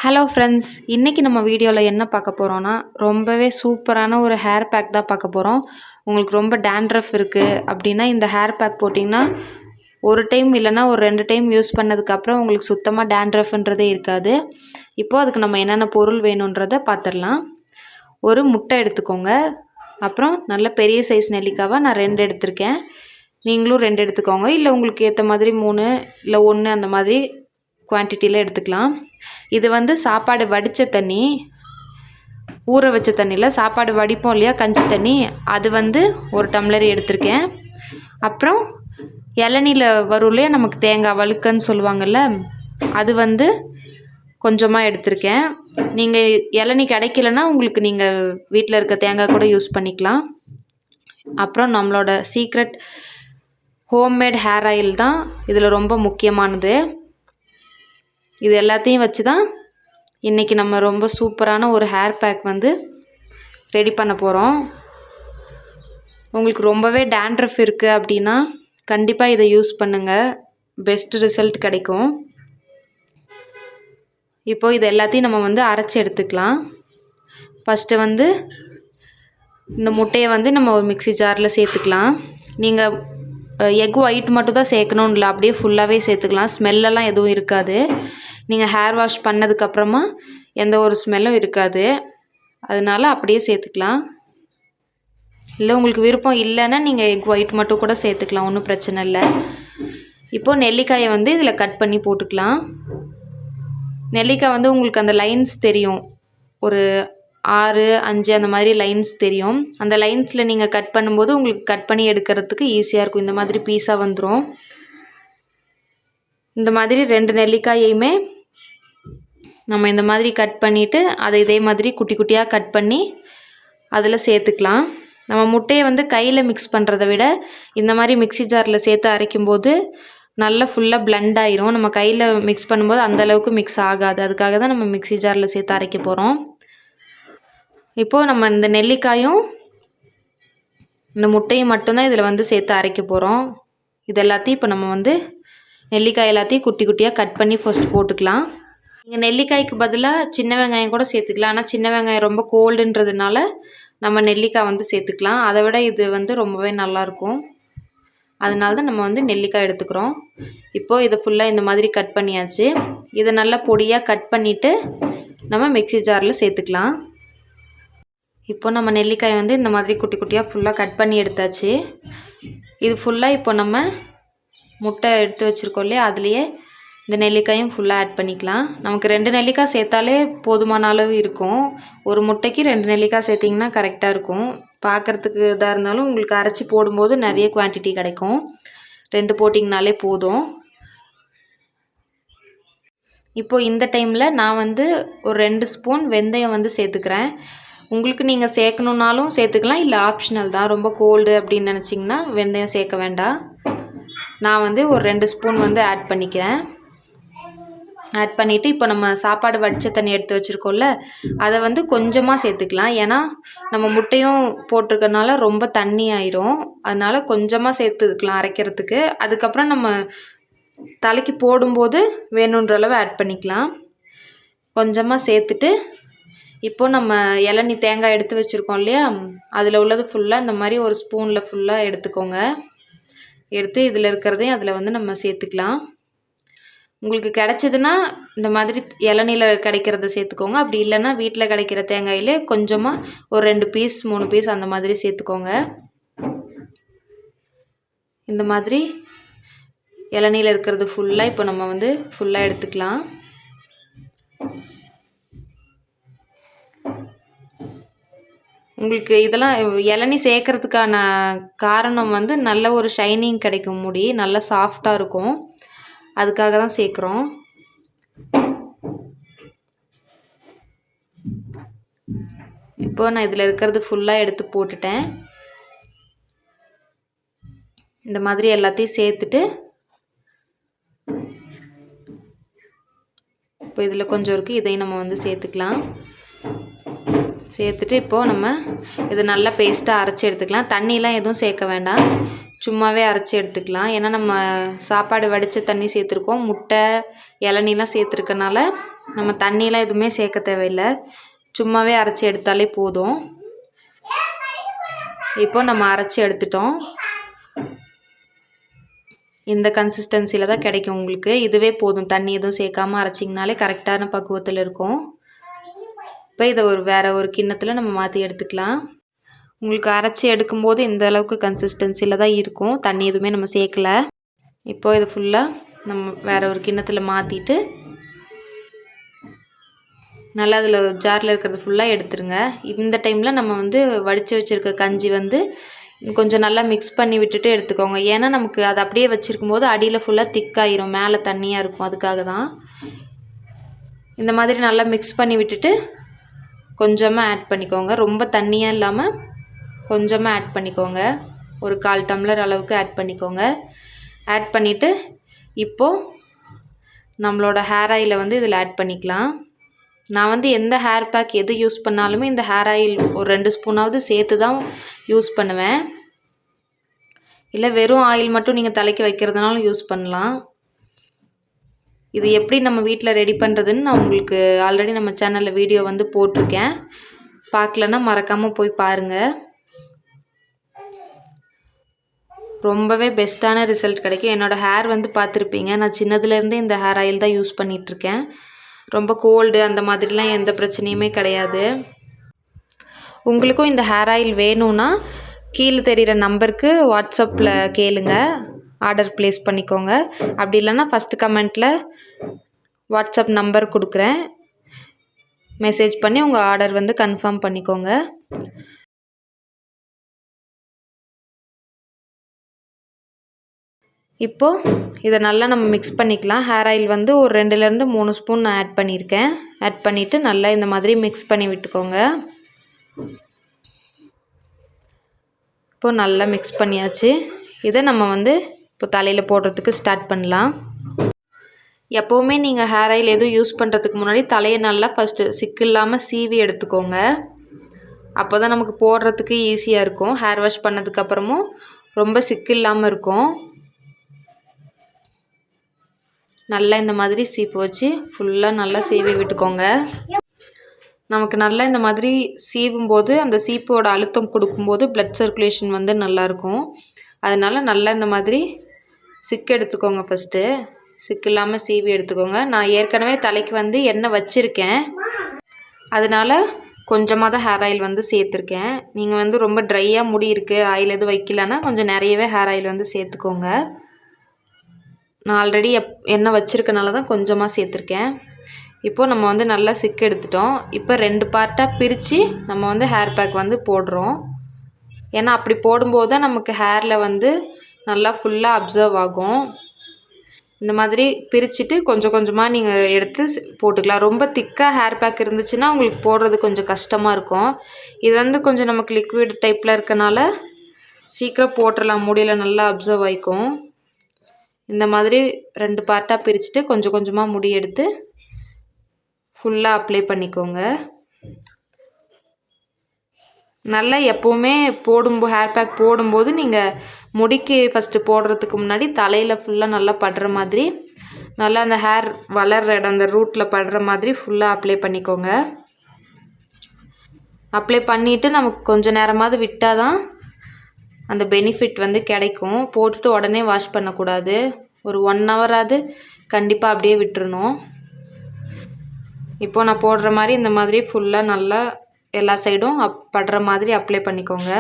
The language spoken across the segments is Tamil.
ஹலோ ஃப்ரெண்ட்ஸ், இன்றைக்கி நம்ம வீடியோவில் என்ன பார்க்க போகிறோன்னா ரொம்பவே சூப்பரான ஒரு ஹேர் பேக் தான் பார்க்க போகிறோம். உங்களுக்கு ரொம்ப டேண்ட்ரஃப் இருக்குது அப்படின்னா இந்த ஹேர் பேக் போட்டிங்கன்னா ஒரு டைம் இல்லைனா ஒரு 2 டைம் யூஸ் பண்ணதுக்கப்புறம் உங்களுக்கு சுத்தமாக டேண்ட்ரஃப்ன்றதே இருக்காது. இப்போது அதுக்கு நம்ம என்னென்ன பொருள் வேணுன்றதை பார்த்துடலாம். ஒரு முட்டை எடுத்துக்கோங்க. அப்புறம் நல்ல பெரிய சைஸ் நெல்லிக்காவை நான் 2 எடுத்திருக்கேன். நீங்களும் 2 எடுத்துக்கோங்க. இல்லை உங்களுக்கு ஏற்ற மாதிரி 3 இல்லை 1 அந்த மாதிரி குவான்டிட்டியில் எடுத்துக்கலாம். இது சாப்பாடு வடித்த தண்ணி, ஊற வச்ச தண்ணியில் சாப்பாடு வடிப்போம் இல்லையா, கஞ்சி தண்ணி, அது 1 டம்ளர் எடுத்திருக்கேன். அப்புறம் இளநீல வரும் இல்லையா நமக்கு தேங்காய் வழுக்கன்னு சொல்லுவாங்கள்ல, அது கொஞ்சமாக எடுத்திருக்கேன். நீங்கள் இளநீ கிடைக்கலன்னா உங்களுக்கு நீங்கள் வீட்டில் இருக்க தேங்காய் கூட யூஸ் பண்ணிக்கலாம். அப்புறம் நம்மளோட சீக்ரெட் ஹோம்மேட் ஹேர் ஆயில் தான் இதில் ரொம்ப முக்கியமானது. இது எல்லாத்தையும் வச்சு தான் இன்றைக்கி நம்ம ரொம்ப சூப்பரான ஒரு ஹேர் பேக் ரெடி பண்ண போகிறோம். உங்களுக்கு ரொம்பவே டேண்ட்ரஃப் இருக்குது அப்படின்னா கண்டிப்பாக இதை யூஸ் பண்ணுங்கள், பெஸ்ட் ரிசல்ட் கிடைக்கும். இப்போது இது எல்லாத்தையும் நம்ம அரைச்சி எடுத்துக்கலாம். ஃபஸ்ட்டு இந்த முட்டையை நம்ம ஒரு மிக்ஸி ஜாரில் சேர்த்துக்கலாம். நீங்கள் எக் ஒயிட் மட்டும் தான் சேர்க்கணும்னு இல்லை, அப்படியே ஃபுல்லாகவே சேர்த்துக்கலாம். ஸ்மெல்லெல்லாம் எதுவும் இருக்காது. நீங்கள் ஹேர் வாஷ் பண்ணதுக்கப்புறமா எந்த ஒரு ஸ்மெல்லும் இருக்காது, அதனால் அப்படியே சேர்த்துக்கலாம். இல்லை உங்களுக்கு விருப்பம் இல்லைன்னா நீங்கள் எக் ஒயிட் மட்டும் கூட சேர்த்துக்கலாம், ஒன்றும் பிரச்சனை இல்லை. இப்போது நெல்லிக்காயை இதில் கட் பண்ணி போட்டுக்கலாம். நெல்லிக்காய் உங்களுக்கு அந்த லைன்ஸ் தெரியும், ஒரு 6, 5 அந்த மாதிரி லைன்ஸ் தெரியும். அந்த லைன்ஸில் நீங்கள் கட் பண்ணும்போது உங்களுக்கு கட் பண்ணி எடுக்கிறதுக்கு ஈஸியாக இருக்கும். இந்த மாதிரி பீஸாக வந்துடும். இந்த மாதிரி 2 நெல்லிக்காயையுமே நம்ம இந்த மாதிரி கட் பண்ணிவிட்டு அதை இதே மாதிரி குட்டி குட்டியாக கட் பண்ணி அதில் சேர்த்துக்கலாம். நம்ம முட்டையை கையில் மிக்ஸ் பண்ணுறதை விட இந்த மாதிரி மிக்ஸி ஜாரில் சேர்த்து அரைக்கும்போது நல்லா ஃபுல்லாக பிளெண்ட் ஆயிரும். நம்ம கையில் மிக்ஸ் பண்ணும்போது அந்தளவுக்கு மிக்ஸ் ஆகாது. அதுக்காக தான் நம்ம மிக்ஸி ஜாரில் சேர்த்து அரைக்க போகிறோம். இப்போது நம்ம இந்த நெல்லிக்காயும் இந்த முட்டையும் மட்டும்தான் இதில் சேர்த்து அரைக்க போகிறோம். இது எல்லாத்தையும் இப்போ நம்ம நெல்லிக்காய் எல்லாத்தையும் குட்டி குட்டியாக கட் பண்ணி ஃபஸ்ட் போட்டுக்கலாம். நீங்கள் நெல்லிக்காய்க்கு பதிலாக சின்ன வெங்காயம் கூட சேர்த்துக்கலாம். ஆனால் சின்ன வெங்காயம் ரொம்ப கோல்டுன்றதுனால நம்ம நெல்லிக்காய் சேர்த்துக்கலாம். அதை விட இது ரொம்பவே நல்லாயிருக்கும். அதனால தான் நம்ம நெல்லிக்காய் எடுத்துக்கிறோம். இப்போது இதை ஃபுல்லாக இந்த மாதிரி கட் பண்ணியாச்சு. இதை நல்லா பொடியாக கட் பண்ணிவிட்டு நம்ம மிக்ஸி ஜாரில் சேர்த்துக்கலாம். இப்போ நம்ம நெல்லிக்காய் இந்த மாதிரி குட்டி குட்டியாக ஃபுல்லாக கட் பண்ணி எடுத்தாச்சு. இது ஃபுல்லாக இப்போ நம்ம முட்டை எடுத்து வச்சுருக்கோம் இல்லையா, அதுலேயே இந்த நெல்லிக்காயும் ஃபுல்லாக ஆட் பண்ணிக்கலாம். நமக்கு 2 நெல்லிக்காய் சேர்த்தாலே போதுமான அளவு இருக்கும். ஒரு முட்டைக்கு 2 நெல்லிக்காய் சேர்த்திங்கன்னா கரெக்டாக இருக்கும். பார்க்குறதுக்கு இதாக இருந்தாலும் உங்களுக்கு அரைச்சி போடும்போது நிறைய குவான்டிட்டி கிடைக்கும். 2 போட்டிங்கனாலே போதும். இப்போது இந்த டைமில் நான் ஒரு 2 ஸ்பூன் வெந்தயம் சேர்த்துக்கிறேன். உங்களுக்கு நீங்கள் சேர்க்கணுன்னாலும் சேர்த்துக்கலாம், இல்லை ஆப்ஷனல் தான். ரொம்ப கோல்டு அப்படின்னு நினச்சிங்கன்னா வெந்தயம் சேர்க்க வேண்டாம். நான் ஒரு 2 ஸ்பூன் ஆட் பண்ணிக்கிறேன். ஆட் பண்ணிவிட்டு இப்போ நம்ம சாப்பாடு வடித்த தண்ணி எடுத்து வச்சுருக்கோம்ல, அதை கொஞ்சமாக சேர்த்துக்கலாம். ஏன்னா நம்ம முட்டையும் போட்டிருக்கனால ரொம்ப தண்ணி ஆயிரும். அதனால் கொஞ்சமாக சேர்த்துக்கலாம் அரைக்கிறதுக்கு. அதுக்கப்புறம் நம்ம தலைக்கு போடும்போது வேணுன்ற அளவு ஆட் பண்ணிக்கலாம். கொஞ்சமாக சேர்த்துட்டு இப்போது நம்ம இளநீ தேங்காய் எடுத்து வச்சுருக்கோம் இல்லையா, அதில் உள்ளது ஃபுல்லாக இந்த மாதிரி ஒரு ஸ்பூனில் ஃபுல்லாக எடுத்துக்கோங்க. எடுத்து இதில் இருக்கிறதையும் அதில் நம்ம சேர்த்துக்கலாம். உங்களுக்கு கிடச்சிதுன்னா இந்த மாதிரி இளநீல கிடைக்கிறத சேர்த்துக்கோங்க. அப்படி இல்லைன்னா வீட்டில் கிடைக்கிற தேங்காயிலே கொஞ்சமாக ஒரு 2 பீஸ் 3 பீஸ் அந்த மாதிரி சேர்த்துக்கோங்க. இந்த மாதிரி இளநீல இருக்கிறது ஃபுல்லாக இப்போ நம்ம ஃபுல்லாக எடுத்துக்கலாம். உங்களுக்கு இதெல்லாம் இளநீ சேர்க்கறதுக்கான காரணம் நல்ல ஒரு ஷைனிங் கிடைக்கும், முடி நல்லா சாஃப்டாக இருக்கும். அதுக்காக தான் சேர்க்குறோம். இப்போ நான் இதில் இருக்கிறது ஃபுல்லாக எடுத்து போட்டுட்டேன். இந்த மாதிரி எல்லாத்தையும் சேர்த்துட்டு இப்போ இதில் கொஞ்சம் இருக்குது, இதையும் நம்ம சேர்த்துக்கலாம். சேர்த்துட்டு இப்போது நம்ம இதை நல்லா பேஸ்ட்டாக அரைச்சி எடுத்துக்கலாம். தண்ணிலாம் எதுவும் சேர்க்க வேண்டாம், சும்மாவே அரைச்சி எடுத்துக்கலாம். ஏன்னா நம்ம சாப்பாடு வடித்த தண்ணி சேர்த்துருக்கோம், முட்டை இளநீலாம் சேர்த்துருக்கனால நம்ம தண்ணியெலாம் எதுவுமே சேர்க்க தேவையில்லை, சும்மாவே அரைச்சி எடுத்தாலே போதும். இப்போ நம்ம அரைச்சி எடுத்துட்டோம். இந்த கன்சிஸ்டன்சியில் தான் கிடைக்கும் உங்களுக்கு. இதுவே போதும், தண்ணி எதுவும் சேர்க்காமல் அரைச்சிங்கனாலே கரெக்டான பக்குவத்தில் இருக்கும். இப்போ இதை வேறு ஒரு கிண்ணத்தில் நம்ம மாற்றி எடுத்துக்கலாம். உங்களுக்கு அரைச்சி எடுக்கும்போது இந்த அளவுக்கு கன்சிஸ்டன்சியில் தான் இருக்கும், தண்ணி எதுவுமே நம்ம சேர்க்கலை. இப்போ இது ஃபுல்லாக நம்ம வேறு ஒரு கிண்ணத்தில் மாற்றிட்டு நல்லா அதில் ஜாரில் இருக்கிறது ஃபுல்லாக எடுத்துருங்க. இந்த டைமில் நம்ம வடித்து வச்சுருக்க கஞ்சி கொஞ்சம் நல்லா மிக்ஸ் பண்ணி விட்டுட்டு எடுத்துக்கோங்க. ஏன்னா நமக்கு அதை அப்படியே வச்சுருக்கும் போது அடியில் ஃபுல்லாக திக்காயிரும், மேலே தண்ணியாக இருக்கும். அதுக்காக தான் இந்த மாதிரி நல்லா மிக்ஸ் பண்ணி விட்டுட்டு கொஞ்சமாக ஆட் பண்ணிக்கோங்க. ரொம்ப தண்ணியாக இல்லாமல் கொஞ்சமாக ஆட் பண்ணிக்கோங்க. ஒரு 1/4 டம்ளர் அளவுக்கு ஆட் பண்ணிக்கோங்க. ஆட் பண்ணிவிட்டு இப்போது நம்மளோட ஹேர் ஆயிலை இதில் ஆட் பண்ணிக்கலாம். நான் எந்த ஹேர் பேக் எது யூஸ் பண்ணாலுமே இந்த ஹேர் ஆயில் ஒரு 2 ஸ்பூனாவது சேர்த்து தான் யூஸ் பண்ணுவேன். இல்லை வெறும் ஆயில் மட்டும் நீங்கள் தலைக்கு வைக்கிறதுனாலும் யூஸ் பண்ணலாம். இது எப்படி நம்ம வீட்டில் ரெடி பண்ணுறதுன்னு நான் உங்களுக்கு ஆல்ரெடி நம்ம சேனலில் வீடியோ போட்டிருக்கேன். பார்க்கலன்னா மறக்காமல் போய் பாருங்கள். ரொம்பவே பெஸ்ட்டான ரிசல்ட் கிடைக்கும். என்னோடய ஹேர் பார்த்துருப்பீங்க, நான் சின்னதுலேருந்தே இந்த ஹேர் ஆயில் தான் யூஸ் பண்ணிகிட்ருக்கேன். ரொம்ப கோல்டு அந்த மாதிரிலாம் எந்த பிரச்சனையுமே கிடையாது. உங்களுக்கும் இந்த ஹேர் ஆயில் வேணும்னா கீழே தெரிகிற நம்பருக்கு வாட்ஸ்அப்பில் கேளுங்க, ஆர்டர் ப்ளேஸ் பண்ணிக்கோங்க. அப்படி இல்லைன்னா ஃபஸ்ட்டு கமெண்ட்டில் வாட்ஸ்அப் நம்பர் கொடுக்குறேன், மெசேஜ் பண்ணி உங்கள் ஆர்டர் கன்ஃபார்ம் பண்ணிக்கோங்க. இப்போது இதை நல்லா நம்ம மிக்ஸ் பண்ணிக்கலாம். ஹேர் ஆயில் ஒரு 2லேருந்து 3 ஸ்பூன் நான் ஆட் பண்ணியிருக்கேன். ஆட் பண்ணிவிட்டு நல்லா இந்த மாதிரி மிக்ஸ் பண்ணி விட்டுக்கோங்க. இப்போது நல்லா மிக்ஸ் பண்ணியாச்சு. இதை நம்ம இப்போ தலையில் போடுறதுக்கு ஸ்டார்ட் பண்ணலாம். எப்போவுமே நீங்கள் ஹேர் ஆயில் எதுவும் யூஸ் பண்ணுறதுக்கு முன்னாடி தலையை நல்லா ஃபஸ்ட்டு சிக்கு இல்லாமல் சீவி எடுத்துக்கோங்க. அப்போ தான் நமக்கு போடுறதுக்கு ஈஸியாக இருக்கும். ஹேர் வாஷ் பண்ணதுக்கப்புறமும் ரொம்ப சிக்கு இல்லாமல் இருக்கும். நல்லா இந்த மாதிரி சீப்பு வச்சு ஃபுல்லாக நல்லா சீவி விட்டுக்கோங்க. நமக்கு நல்லா இந்த மாதிரி சீவும்போது அந்த சீப்போட அழுத்தம் கொடுக்கும்போது ப்ளட் சர்க்குலேஷன் நல்லாயிருக்கும். அதனால் நல்லா இந்த மாதிரி சிக்கு எடுத்துக்கோங்க. ஃபஸ்ட்டு சிக்கு இல்லாமல் சீவி எடுத்துக்கோங்க. நான் ஏற்கனவே தலைக்கு எண்ணெய் வச்சுருக்கேன், அதனால் கொஞ்சமாக தான் ஹேர் ஆயில் சேர்த்துருக்கேன். நீங்கள் ரொம்ப ட்ரையாக முடி இருக்குது, ஆயில் எதுவும் வைக்கலன்னா கொஞ்சம் நிறையவே ஹேர் ஆயில் சேர்த்துக்கோங்க. நான் ஆல்ரெடி எண்ணெய் வச்சுருக்கனால தான் கொஞ்சமாக சேர்த்துருக்கேன். இப்போது நம்ம நல்லா சிக்கு எடுத்துட்டோம். இப்போ 2 பார்ட்டாக பிரித்து நம்ம ஹேர் பேக் போடுறோம். ஏன்னா அப்படி போடும்போது தான் நமக்கு ஹேரில் நல்லா ஃபுல்லாக அப்சர்வ் ஆகும். இந்த மாதிரி பிரிச்சுட்டு கொஞ்சம் கொஞ்சமாக நீங்கள் எடுத்து போட்டுக்கலாம். ரொம்ப திக்காக ஹேர் பேக் இருந்துச்சுன்னா உங்களுக்கு போடுறது கொஞ்சம் கஷ்டமாக இருக்கும். இது கொஞ்சம் நமக்கு லிக்விட் டைப்பில் இருக்கனால சீக்கிரம் போட்டுடலாம், முடியல நல்லா அப்சர்வ் ஆகிக்கும். இந்த மாதிரி 2 பார்ட்டாக பிரிச்சுட்டு கொஞ்சம் கொஞ்சமாக முடி எடுத்து ஃபுல்லாக அப்ளை பண்ணிக்கோங்க. நல்லா எப்போவுமே ஹேர் பேக் போடும்போது நீங்கள் முடிக்கு ஃபஸ்ட்டு போடுறதுக்கு முன்னாடி தலையில் ஃபுல்லாக நல்லா படுற மாதிரி, நல்லா அந்த ஹேர் வளர்கிற இடம் அந்த ரூட்டில் படுற மாதிரி ஃபுல்லாக அப்ளை பண்ணிக்கோங்க. அப்ளை பண்ணிவிட்டு நமக்கு கொஞ்சம் நேரமாவது விட்டால் தான் அந்த பெனிஃபிட் கிடைக்கும். போட்டுட்டு உடனே வாஷ் பண்ணக்கூடாது. ஒரு 1 ஹவராவது கண்டிப்பாக அப்படியே விட்டுறணும். இப்போது நான் போடுற மாதிரி இந்த மாதிரி ஃபுல்லாக நல்லா எல்லா சைடும் படுற மாதிரி அப்ளை பண்ணிக்கோங்க.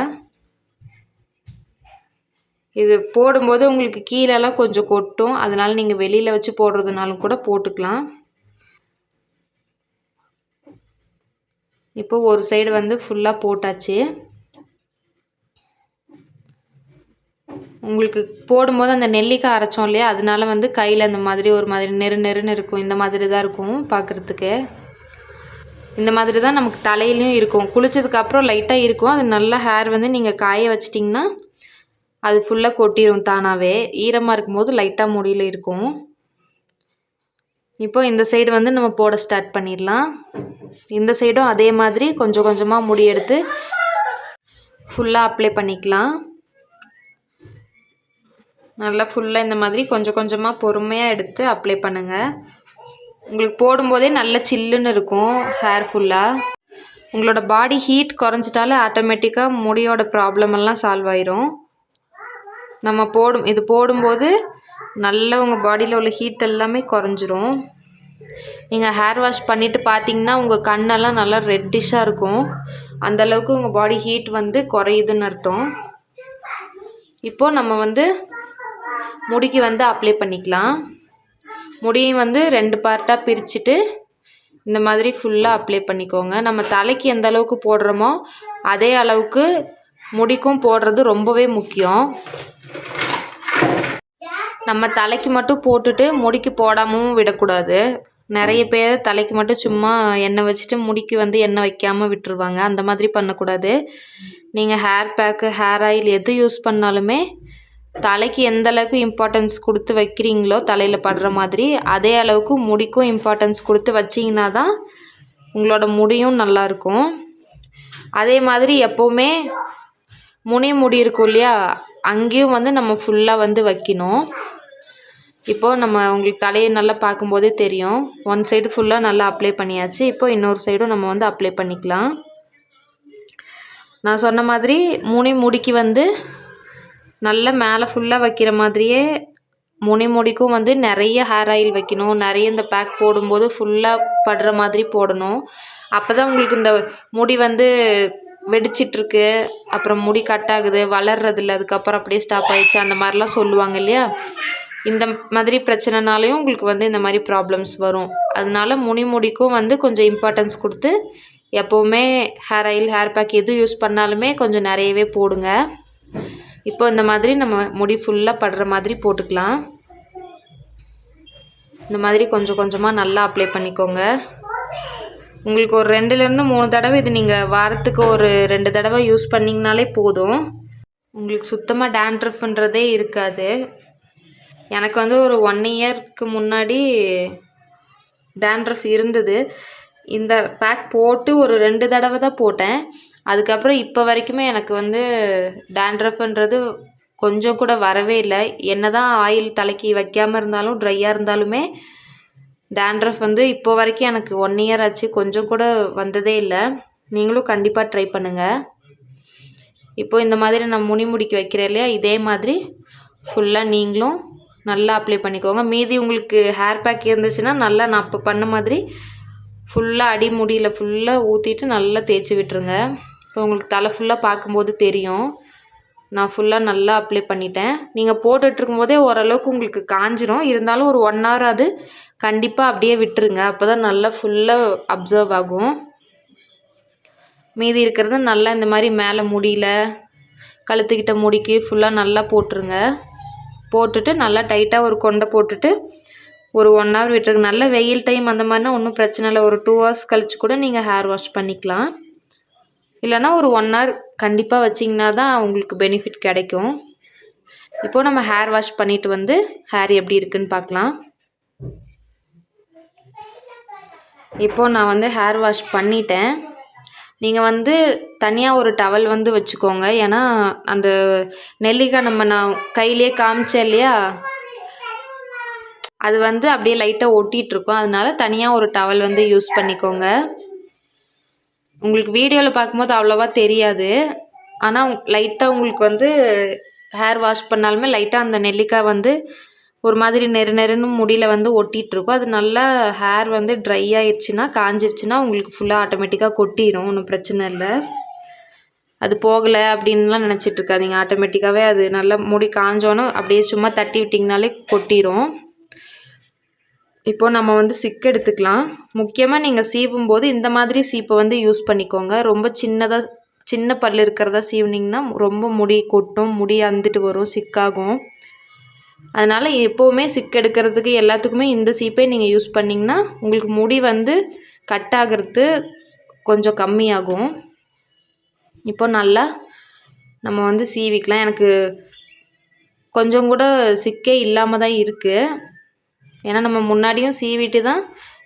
இது போடும்போது உங்களுக்கு கீழெல்லாம் கொஞ்சம் கொட்டும், அதனால் நீங்கள் வெளியில் வச்சு போடுறதுனாலும் கூட போட்டுக்கலாம். இப்போது ஒரு சைடு ஃபுல்லாக போட்டாச்சு. உங்களுக்கு போடும்போது அந்த நெல்லிக்காய் அரைச்சோம் இல்லையா, அதனால கையில் அந்த மாதிரி ஒரு மாதிரி நெருன்னு இருக்கும். இந்த மாதிரி தான் இருக்கும் பார்க்குறதுக்கு. இந்த மாதிரி தான் நமக்கு தலையிலையும் இருக்கும். குளித்ததுக்கப்புறம் லைட்டாக இருக்கும். அது நல்லா ஹேர் நீங்கள் காய வச்சிட்டிங்கன்னா அது ஃபுல்லாக கொட்டிடும் தானாகவே. ஈரமாக இருக்கும்போது லைட்டாக முடியில் இருக்கும். இப்போ இந்த சைடு நம்ம போட ஸ்டார்ட் பண்ணிடலாம். இந்த சைடும் அதே மாதிரி கொஞ்சம் கொஞ்சமாக முடி எடுத்து ஃபுல்லாக அப்ளை பண்ணிக்கலாம். நல்லா ஃபுல்லாக இந்த மாதிரி கொஞ்சம் கொஞ்சமாக பொறுமையாக எடுத்து அப்ளை பண்ணுங்கள். உங்களுக்கு போடும்போதே நல்ல சில்லுன்னு இருக்கும் ஹேர் ஃபுல்லாக. உங்களோட பாடி ஹீட் குறைஞ்சிட்டாலே ஆட்டோமேட்டிக்காக முடியோட ப்ராப்ளம் எல்லாம் சால்வ் ஆயிரும். நம்ம இது போடும்போது நல்ல உங்கள் பாடியில் உள்ள ஹீட் எல்லாமே குறைஞ்சிரும். நீங்கள் ஹேர் வாஷ் பண்ணிவிட்டு பார்த்தீங்கன்னா உங்கள் கண்ணெல்லாம் நல்லா ரெட்டிஷாக இருக்கும். அந்தளவுக்கு உங்கள் பாடி ஹீட் வந்து குறையுதுன்னு அர்த்தம். இப்போது நம்ம வந்து முடிக்கு வந்து அப்ளை பண்ணிக்கலாம். முடியும் வந்து 2 பார்ட்டாக பிரிச்சுட்டு இந்த மாதிரி ஃபுல்லாக அப்ளை பண்ணிக்கோங்க. நம்ம தலைக்கு எந்த அளவுக்கு போடுறோமோ அதே அளவுக்கு முடிக்கும் போடுறது ரொம்பவே முக்கியம். நம்ம தலைக்கு மட்டும் போட்டுட்டு முடிக்கு போடாமவும் விடக்கூடாது. நிறைய பேர் தலைக்கு மட்டும் சும்மா எண்ணெய் வச்சுட்டு முடிக்கு வந்து எண்ணெய் வைக்காமல் விட்டுருவாங்க. அந்த மாதிரி பண்ணக்கூடாது. நீங்கள் ஹேர் பேக்கு, ஹேர் ஆயில் எது யூஸ் பண்ணாலுமே தலைக்கு எந்த அளவுக்கு இம்பார்ட்டன்ஸ் கொடுத்து வைக்கிறீங்களோ தலையில் படுற மாதிரி அதே அளவுக்கு முடிக்கும் இம்பார்ட்டன்ஸ் கொடுத்து வச்சிங்கன்னா தான் உங்களோட முடியும் நல்லாயிருக்கும். அதே மாதிரி எப்போவுமே முடி இருக்கும் இல்லையா, அங்கேயும் வந்து நம்ம ஃபுல்லாக வந்து வைக்கணும். இப்போது நம்ம உங்களுக்கு தலையை நல்லா பார்க்கும்போதே தெரியும். ஒன் சைடு ஃபுல்லாக நல்லா அப்ளை பண்ணியாச்சு. இப்போ இன்னொரு சைடும் நம்ம வந்து அப்ளை பண்ணிக்கலாம். நான் சொன்ன மாதிரி முடிக்கு வந்து நல்லா மேலே ஃபுல்லாக வைக்கிற மாதிரியே முடிக்கும் வந்து நிறைய ஹேர் ஆயில் வைக்கணும். நிறைய இந்த பேக் போடும்போது ஃபுல்லாக படுற மாதிரி போடணும். அப்போ தான் உங்களுக்கு இந்த முடி வந்து வெடிச்சிட்ருக்கு, அப்புறம் முடி கட் ஆகுது, வளர்றதில்ல, அதுக்கப்புறம் அப்படியே ஸ்டாப் ஆயிடுச்சு, அந்த மாதிரிலாம் சொல்லுவாங்க இல்லையா. இந்த மாதிரி பிரச்சனைனாலையும் உங்களுக்கு வந்து இந்த மாதிரி ப்ராப்ளம்ஸ் வரும். அதனால முடிக்கும் வந்து கொஞ்சம் இம்பார்ட்டன்ஸ் கொடுத்து எப்போவுமே ஹேர் ஆயில், ஹேர் பேக் எது யூஸ் பண்ணாலுமே கொஞ்சம் நிறையவே போடுங்க. இப்போ இந்த மாதிரி நம்ம முடி ஃபுல்லாக படுற மாதிரி போட்டுக்கலாம். இந்த மாதிரி கொஞ்சம் கொஞ்சமாக நல்லா அப்ளை பண்ணிக்கோங்க. உங்களுக்கு ஒரு 2லேருந்து 3 தடவை இது நீங்கள் வாரத்துக்கு ஒரு 2 தடவை யூஸ் பண்ணிங்கனாலே போதும். உங்களுக்கு சுத்தமாக டேண்ட்ரஃப்ன்றதே இருக்காது. எனக்கு வந்து ஒரு 1 இயருக்கு முன்னாடி டேண்ட்ரஃப் இருந்தது. இந்த பேக் போட்டு ஒரு 2 தடவை தான் போட்டேன். அதுக்கப்புறம் இப்போ வரைக்குமே எனக்கு வந்து டேண்ட்ரஃப்ன்றது கொஞ்சம் கூட வரவே இல்லை. என்ன தான் ஆயில் தலைக்கு வைக்காமல் இருந்தாலும் ட்ரையாக இருந்தாலுமே டேண்ட்ரஃப் வந்து இப்போ வரைக்கும் எனக்கு 1 இயர் ஆச்சு, கொஞ்சம் கூட வந்ததே இல்லை. நீங்களும் கண்டிப்பாக ட்ரை பண்ணுங்கள். இப்போ இந்த மாதிரி நான் முடிக்கு வைக்கிறேன் இல்லையா, இதே மாதிரி ஃபுல்லாக நீங்களும் நல்லா அப்ளை பண்ணிக்கோங்க. மீதி உங்களுக்கு ஹேர் பேக் இருந்துச்சுன்னா நல்லா நான் அப்போ பண்ண மாதிரி ஃபுல்லாக அடி முடியில் ஃபுல்லாக ஊற்றிட்டு நல்லா தேய்ச்சி விட்டுருங்க. இப்போ உங்களுக்கு தலை ஃபுல்லாக பார்க்கும்போது தெரியும். நான் ஃபுல்லாக நல்லா அப்ளை பண்ணிட்டேன். நீங்கள் போட்டுட்ருக்கும் போதே ஓரளவுக்கு உங்களுக்கு காஞ்சிரும். இருந்தாலும் ஒரு 1 ஹவர் அது கண்டிப்பாக அப்படியே விட்டுருங்க. அப்போ தான் நல்லா ஃபுல்லாக அப்சர்வ் ஆகும். மீதி இருக்கிறது நல்லா இந்த மாதிரி மேலே முடியல, கழுத்துக்கிட்ட முடிக்கு ஃபுல்லாக நல்லா போட்டுருங்க. போட்டுட்டு நல்லா டைட்டாக ஒரு கொண்டை போட்டுட்டு ஒரு 1 ஹவர் விட்டுருங்க. நல்ல வெயில் டைம் அந்த மாதிரினா ஒன்றும் பிரச்சனை இல்லை. ஒரு 2 ஹவர்ஸ் கழிச்சு கூட நீங்கள் ஹேர் வாஷ் பண்ணிக்கலாம். இல்லைனா ஒரு 1 ஹவர் கண்டிப்பாக வச்சிங்கன்னா தான் உங்களுக்கு பெனிஃபிட் கிடைக்கும். இப்போது நம்ம ஹேர் வாஷ் பண்ணிவிட்டு வந்து ஹேர் எப்படி இருக்குன்னு பார்க்கலாம். இப்போது நான் வந்து ஹேர் வாஷ் பண்ணிட்டேன். நீங்கள் வந்து தனியாக ஒரு டவல் வந்து வச்சுக்கோங்க. ஏன்னா அந்த நெல்லிக்காய் நான் கையிலே காமிச்சேன் இல்லையா, அது வந்து அப்படியே லைட்டாக ஒட்டிகிட்ருக்கும். அதனால தனியாக ஒரு டவல் வந்து யூஸ் பண்ணிக்கோங்க. உங்களுக்கு வீடியோவில் பார்க்கும்போது அவ்வளோவா தெரியாது. ஆனால் லைட்டாக உங்களுக்கு வந்து ஹேர் வாஷ் பண்ணாலுமே லைட்டாக அந்த நெல்லிக்காய் வந்து ஒரு மாதிரி நெருன்னு முடியில் வந்து ஒட்டிகிட்ருக்கும். அது நல்லா ஹேர் வந்து ட்ரை ஆயிடுச்சுன்னா, காஞ்சிருச்சுன்னா உங்களுக்கு ஃபுல்லாக ஆட்டோமேட்டிக்காக கொட்டிடும். ஒன்றும் பிரச்சனை இல்லை. அது போகலை அப்படின்லாம் நினச்சிட்ருக்காதீங்க. ஆட்டோமேட்டிக்காகவே அது நல்லா முடி காஞ்சோன்னு அப்படியே சும்மா தட்டி விட்டிங்கனாலே கொட்டிடும். இப்போது நம்ம வந்து சிக்கு எடுத்துக்கலாம். முக்கியமாக நீங்கள் சீவும் போது இந்த மாதிரி சீப்பை வந்து யூஸ் பண்ணிக்கோங்க. ரொம்ப சின்ன பல் இருக்கிறதா சீவுனிங்கன்னா ரொம்ப முடி கொட்டும், முடி அந்துட்டு வரும், சிக்காகும். அதனால் எப்போவுமே சிக்கு எடுக்கிறதுக்கு எல்லாத்துக்குமே இந்த சீப்பை நீங்கள் யூஸ் பண்ணிங்கன்னா உங்களுக்கு முடி வந்து கட் ஆகிறது கொஞ்சம் கம்மியாகும். இப்போ நல்லா நம்ம வந்து சீவிக்கலாம். எனக்கு கொஞ்சம் கூட சிக்கே இல்லாமல் தான் இருக்குது. ஏன்னா நம்ம முன்னாடியும் சீவிட்டு தான்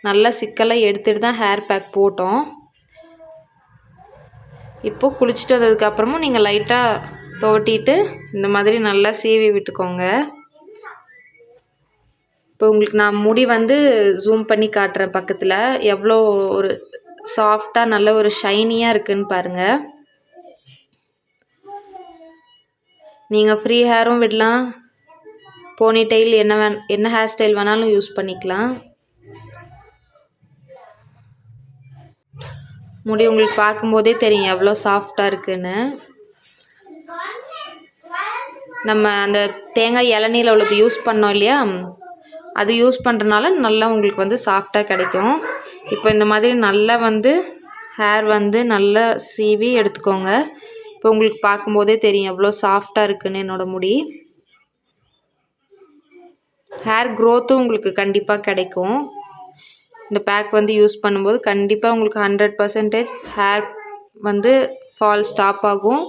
நல்லா சிக்கெல்லாம் எடுத்துகிட்டு தான் ஹேர் பேக் போட்டோம். இப்போது குளிச்சுட்டு வந்ததுக்கப்புறமும் நீங்கள் லைட்டாக துவட்டிட்டு இந்த மாதிரி நல்லா சீவி விட்டுக்கோங்க. இப்போ உங்களுக்கு நான் முடி வந்து ஜூம் பண்ணி காட்டுறேன் பக்கத்தில். எவ்வளோ ஒரு சாஃப்டாக நல்ல ஒரு ஷைனியாக இருக்குதுன்னு பாருங்கள். நீங்கள் ஃப்ரீ ஹேரும் விடலாம், போனி டெயில் என்ன ஹேர் ஸ்டைல் வேணாலும் யூஸ் பண்ணிக்கலாம். முடி உங்களுக்கு பார்க்கும்போதே தெரியும் எவ்வளோ சாஃப்டாக இருக்குன்னு. நம்ம அந்த தேங்காய் இளநீல உள்ளது யூஸ் பண்ணோம் இல்லையா, அது யூஸ் பண்ணுறனால நல்லா உங்களுக்கு வந்து சாஃப்டாக கிடைக்கும். இப்போ இந்த மாதிரி நல்லா வந்து ஹேர் வந்து நல்லா சீவி எடுத்துக்கோங்க. இப்போ உங்களுக்கு பார்க்கும்போதே தெரியும் எவ்வளோ சாஃப்டாக இருக்குன்னு என்னோடய முடி. ஹேர் க்ரோத்தும் உங்களுக்கு கண்டிப்பாக கிடைக்கும். இந்த பேக் வந்து யூஸ் பண்ணும்போது கண்டிப்பாக உங்களுக்கு 100% ஹேர் வந்து ஃபால் ஸ்டாப் ஆகும்.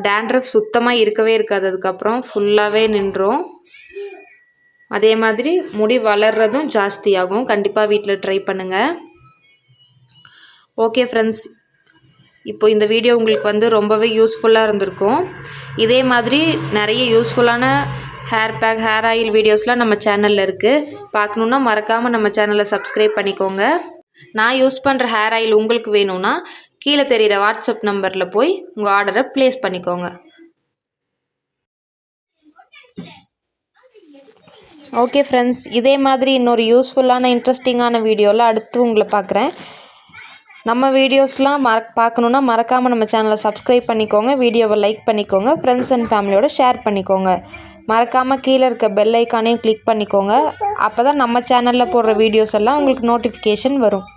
டேண்ட்ரஃப் சுத்தமாக இருக்கவே இருக்காது, அதுக்கப்புறம் ஃபுல்லாகவே நின்றும். அதே மாதிரி முடி வளர்றதும் ஜாஸ்தியாகும். கண்டிப்பாக வீட்டில் ட்ரை பண்ணுங்கள். ஓகே ஃப்ரெண்ட்ஸ், இப்போ இந்த வீடியோ உங்களுக்கு வந்து ரொம்பவே யூஸ்ஃபுல்லாக இருந்திருக்கும். இதே மாதிரி நிறைய யூஸ்ஃபுல்லான ஹேர் பேக், ஹேர் ஆயில் வீடியோஸ்லாம் நம்ம சேனலில் இருக்குது. பார்க்கணுன்னா மறக்காமல் நம்ம சேனலை சப்ஸ்கிரைப் பண்ணிக்கோங்க. நான் யூஸ் பண்ணுற ஹேர் ஆயில் உங்களுக்கு வேணும்னா கீழே தெரிகிற வாட்ஸ்அப் நம்பரில் போய் உங்கள் ஆர்டரை ப்ளேஸ் பண்ணிக்கோங்க. ஓகே ஃப்ரெண்ட்ஸ், இதே மாதிரி இன்னொரு யூஸ்ஃபுல்லான இன்ட்ரெஸ்டிங்கான வீடியோவில் அடுத்து உங்களை பார்க்குறேன். நம்ம வீடியோஸ்லாம் பார்க்கணுன்னா மறக்காமல் நம்ம சேனலை சப்ஸ்கிரைப் பண்ணிக்கோங்க. வீடியோவை லைக் பண்ணிக்கோங்க. ஃப்ரெண்ட்ஸ் அண்ட் ஃபேமிலியோட ஷேர் பண்ணிக்கோங்க. மறக்காமல் கீழே இருக்க பெல் ஐக்கானையும் கிளிக் பண்ணிக்கோங்க. அப்போ தான் நம்ம சேனலில் போடுற வீடியோஸ் எல்லாம் உங்களுக்கு நோட்டிஃபிகேஷன் வரும்.